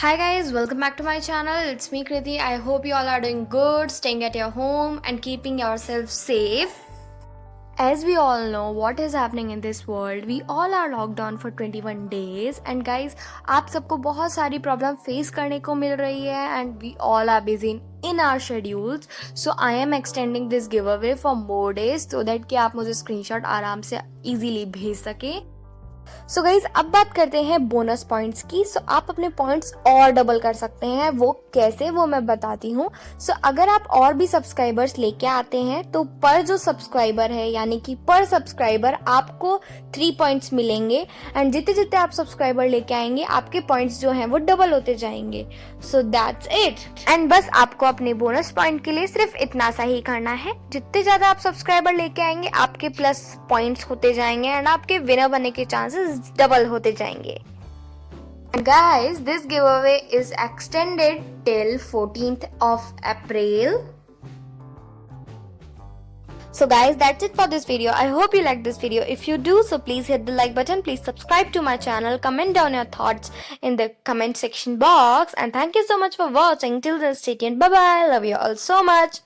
Hi guys, welcome back to my channel. It's me Kriti. I hope you all are doing good, staying at your home and keeping yourself safe. As we all know what is happening in this world, we all are locked down for 21 days and guys, आप सबको बहुत सारी problem face करने को मिल रही है and we all are busy in our schedules. So I am extending this giveaway for more days so that कि आप मुझे screenshot आराम से easily भेज सके. सो गाइज अब बात करते हैं बोनस पॉइंट्स की. सो आप अपने पॉइंट्स और डबल कर सकते हैं. वो कैसे, वो मैं बताती हूँ. सो अगर आप और भी सब्सक्राइबर्स लेके आते हैं तो पर जो सब्सक्राइबर है यानी कि पर सब्सक्राइबर आपको 3 पॉइंट्स मिलेंगे एंड जितने जितने आप सब्सक्राइबर लेके आएंगे आपके पॉइंट्स जो हैं वो डबल होते जाएंगे. So that's it. एंड बस आपको अपने बोनस पॉइंट के लिए सिर्फ इतना सा ही करना है. जितने ज्यादा आप सब्सक्राइबर लेके आएंगे आपके प्लस पॉइंट्स होते जाएंगे एंड आपके विनर बनने के चांसेस डबल होते जाएंगे. Guys, this giveaway is extended till 14th of April. So guys, that's it for this video. I hope you liked this video. If you do, so please hit the like button. Please subscribe to my channel. Comment down your thoughts in the comment section box. And thank you so much for watching. Till then, stay tuned. Bye bye. Love you all so much.